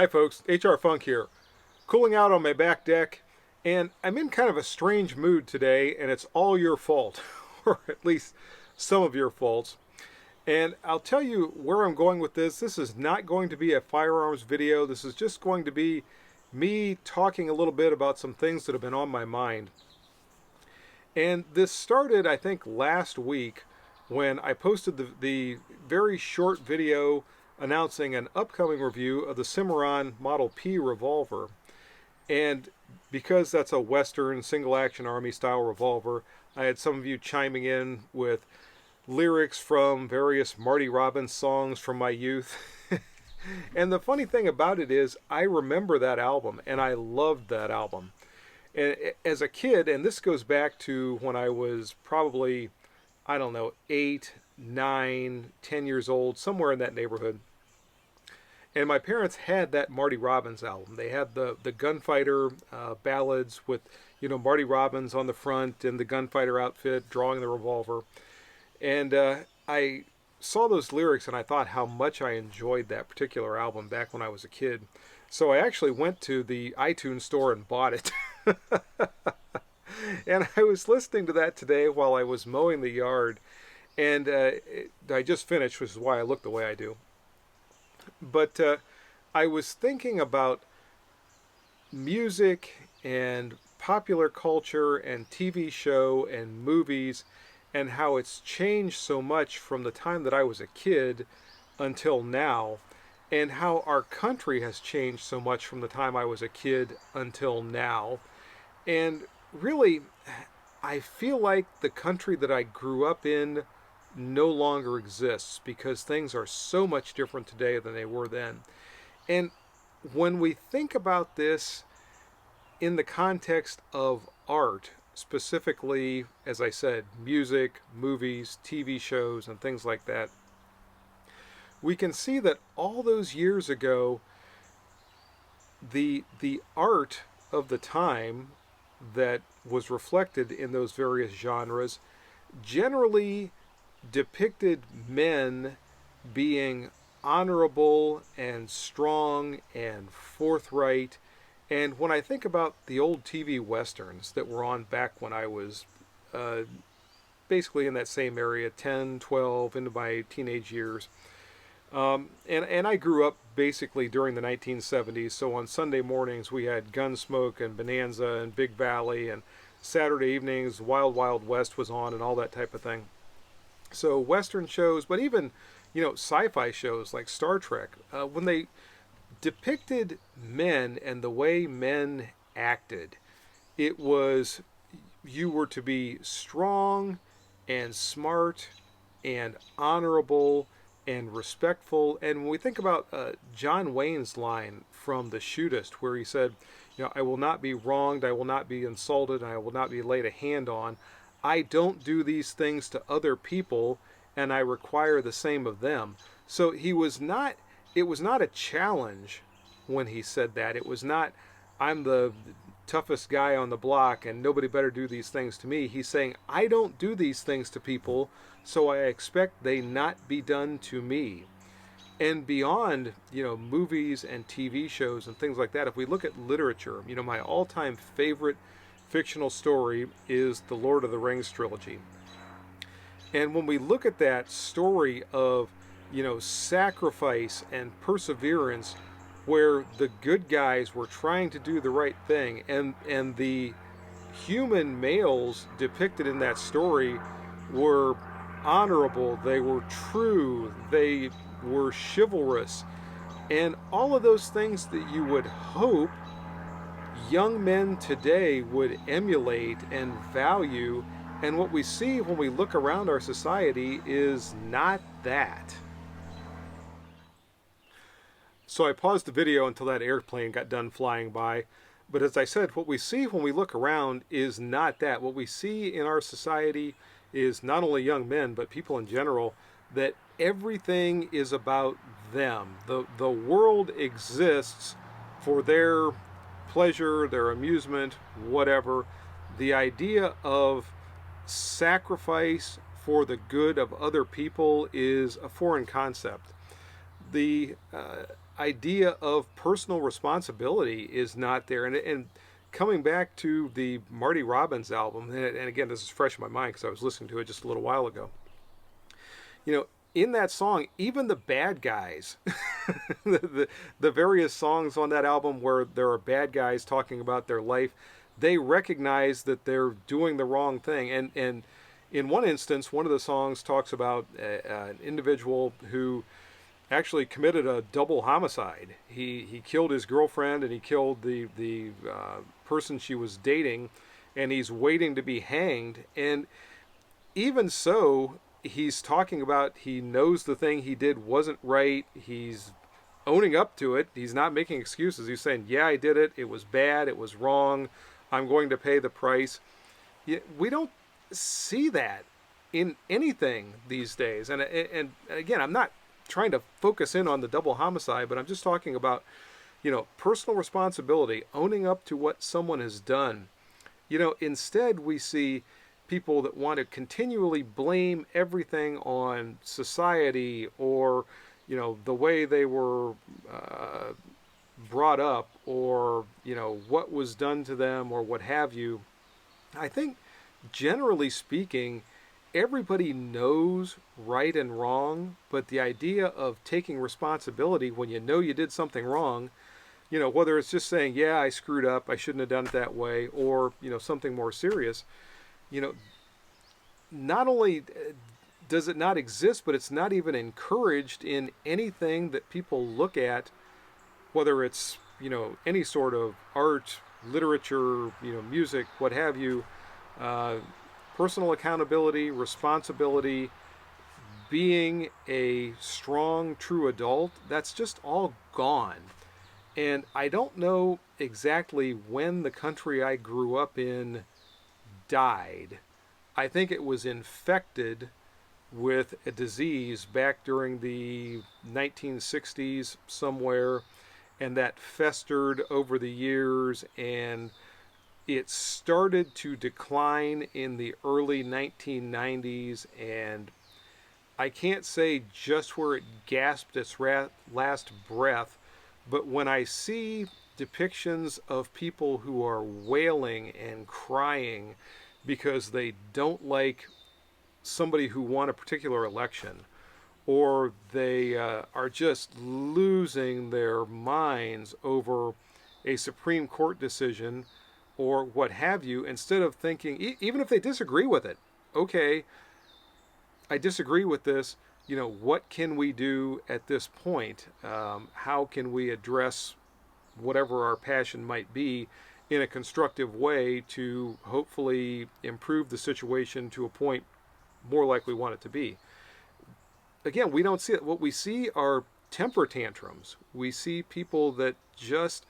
Hi folks, HR Funk here. Cooling out on my back deck, and I'm in kind of a strange mood today, and it's all your fault, or at least some of your faults. And I'll tell you where I'm going with this. This is not going to be a firearms video. This is just going to be me talking a little bit about some things that have been on my mind. And this started, I think, last week when I posted the very short video announcing an upcoming review of the Cimarron Model P revolver. And because that's a Western single action Army style revolver, I had some of you chiming in with lyrics from various Marty Robbins songs from my youth. And the funny thing about it is I remember that album and I loved that album. And as a kid, and this goes back to when I was probably, I don't know, 8, 9, 10 years old, somewhere in that neighborhood. And my parents had that Marty Robbins album. They had the gunfighter ballads with, Marty Robbins on the front and the gunfighter outfit drawing the revolver. And I saw those lyrics and I thought how much I enjoyed that particular album back when I was a kid. So I actually went to the iTunes store and bought it. And I was listening to that today while I was mowing the yard. And I just finished, which is why I look the way I do. But I was thinking about music and popular culture and TV show and movies and how it's changed so much from the time that I was a kid until now, and how our country has changed so much from the time I was a kid until now. And really, I feel like the country that I grew up in no longer exists because things are so much different today than they were then. And when we think about this in the context of art, specifically, as I said, music, movies, TV shows, and things like that, we can see that all those years ago, the art of the time that was reflected in those various genres generally depicted men being honorable and strong and forthright. And when I think about the old TV westerns that were on back when I was basically in that same area, 10, 12, into my teenage years, and I grew up basically during the 1970s, so on Sunday mornings we had Gunsmoke and Bonanza and Big Valley, and Saturday evenings Wild Wild West was on and all that type of thing. So Western shows, but even, sci-fi shows like Star Trek, when they depicted men and the way men acted, it was, you were to be strong and smart and honorable and respectful. And when we think about John Wayne's line from The Shootist, where he said, I will not be wronged, I will not be insulted, and I will not be laid a hand on. I don't do these things to other people, and I require the same of them. So it was not a challenge when he said that. It was not, I'm the toughest guy on the block and nobody better do these things to me. He's saying, I don't do these things to people, so I expect they not be done to me. And beyond, movies and TV shows and things like that, if we look at literature, my all-time favorite fictional story is the Lord of the Rings trilogy. And when we look at that story of, sacrifice and perseverance, where the good guys were trying to do the right thing, and the human males depicted in that story were honorable, they were true, they were chivalrous, and all of those things that you would hope young men today would emulate and value. And what we see when we look around our society is not that. So I paused the video until that airplane got done flying by. But as I said, what we see when we look around is not that. What we see in our society is not only young men, but people in general, that everything is about them. The world exists for their pleasure, their amusement, whatever. The idea of sacrifice for the good of other people is a foreign concept. the idea of personal responsibility is not there. And coming back to the Marty Robbins album, and again, this is fresh in my mind because I was listening to it just a little while ago. You know, in that song, even the bad guys, the various songs on that album where there are bad guys talking about their life, they recognize that they're doing the wrong thing. And in one instance, one of the songs talks about an individual who actually committed a double homicide. He killed his girlfriend and he killed the person she was dating, and he's waiting to be hanged. And even so, he's talking about he knows the thing he did wasn't right. He's owning up to it. He's not making excuses. He's saying, "Yeah, I did it. It was bad. It was wrong. I'm going to pay the price." We don't see that in anything these days. And again, I'm not trying to focus in on the double homicide, but I'm just talking about, personal responsibility, owning up to what someone has done. Instead we see people that want to continually blame everything on society or, the way they were brought up or, what was done to them or what have you. I think, generally speaking, everybody knows right and wrong, but the idea of taking responsibility when you know you did something wrong, whether it's just saying, yeah, I screwed up, I shouldn't have done it that way, or, something more serious, you know, not only does it not exist, but it's not even encouraged in anything that people look at, whether it's, any sort of art, literature, music, what have you. Uh, Personal accountability, responsibility, being a strong, true adult, that's just all gone. And I don't know exactly when the country I grew up in died. I think it was infected with a disease back during the 1960s somewhere, and that festered over the years, and it started to decline in the early 1990s, and I can't say just where it gasped its last breath, but when I see depictions of people who are wailing and crying because they don't like somebody who won a particular election, or they are just losing their minds over a Supreme Court decision or what have you, instead of thinking, even if they disagree with it, okay, I disagree with this, what can we do at this point? How can we address whatever our passion might be in a constructive way to hopefully improve the situation to a point more like we want it to be? Again, we don't see it. What we see are temper tantrums. We see people that just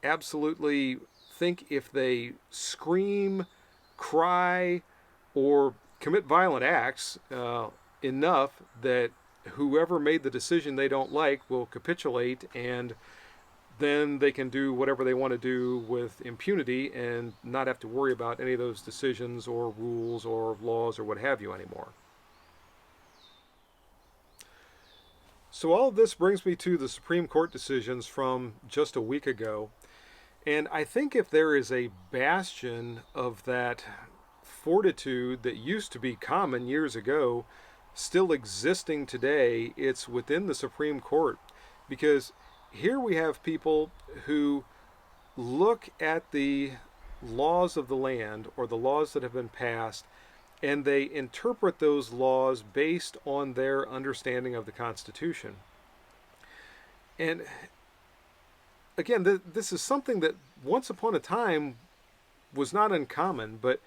absolutely think if they scream, cry, or commit violent acts enough that whoever made the decision they don't like will capitulate, and then they can do whatever they want to do with impunity and not have to worry about any of those decisions or rules or laws or what have you anymore. So all of this brings me to the Supreme Court decisions from just a week ago. And I think if there is a bastion of that fortitude that used to be common years ago still existing today, it's within the Supreme Court. Because here we have people who look at the laws of the land or the laws that have been passed, and they interpret those laws based on their understanding of the Constitution. And again, this is something that once upon a time was not uncommon, but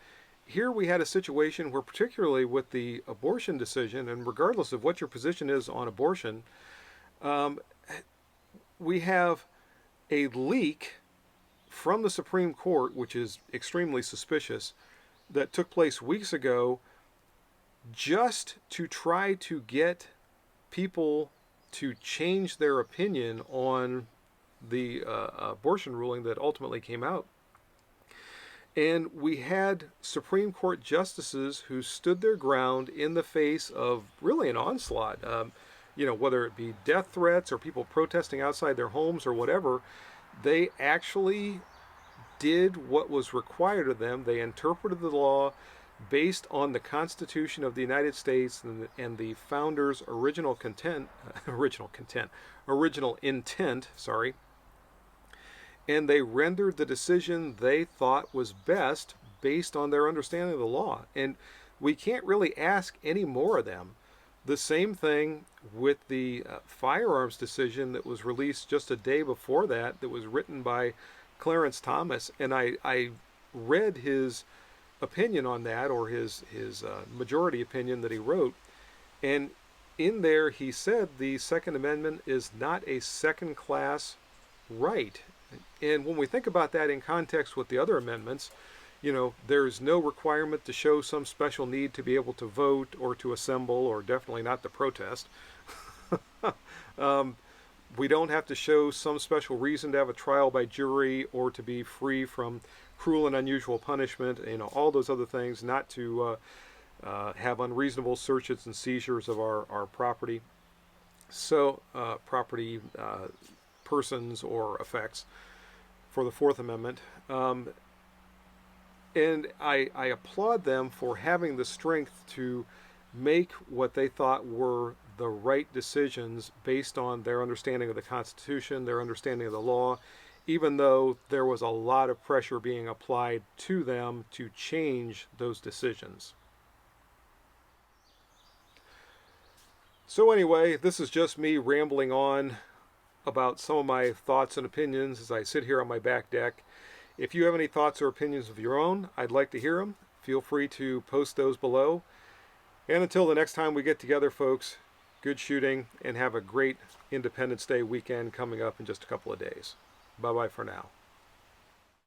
here we had a situation where, particularly with the abortion decision, and regardless of what your position is on abortion, we have a leak from the Supreme Court, which is extremely suspicious, that took place weeks ago just to try to get people to change their opinion on the abortion ruling that ultimately came out. And we had Supreme Court justices who stood their ground in the face of really an onslaught. whether it be death threats or people protesting outside their homes or whatever, they actually did what was required of them. They interpreted the law based on the Constitution of the United States and the founders' original intent, sorry, and they rendered the decision they thought was best based on their understanding of the law. And we can't really ask any more of them. The same thing with the firearms decision that was released just a day before that was written by Clarence Thomas. And I read his opinion on that, or his majority opinion that he wrote. And in there, he said the Second Amendment is not a second class right. And when we think about that in context with the other amendments, there's no requirement to show some special need to be able to vote or to assemble, or definitely not to protest. We don't have to show some special reason to have a trial by jury or to be free from cruel and unusual punishment, all those other things, not to have unreasonable searches and seizures of our property. So, property, persons, or effects for the Fourth Amendment. And I applaud them for having the strength to make what they thought were the right decisions based on their understanding of the Constitution, their understanding of the law, even though there was a lot of pressure being applied to them to change those decisions. So anyway, this is just me rambling on about some of my thoughts and opinions as I sit here on my back deck. If you have any thoughts or opinions of your own, I'd like to hear them. Feel free to post those below. And until the next time we get together, folks, good shooting, and have a great Independence Day weekend coming up in just a couple of days. Bye-bye for now.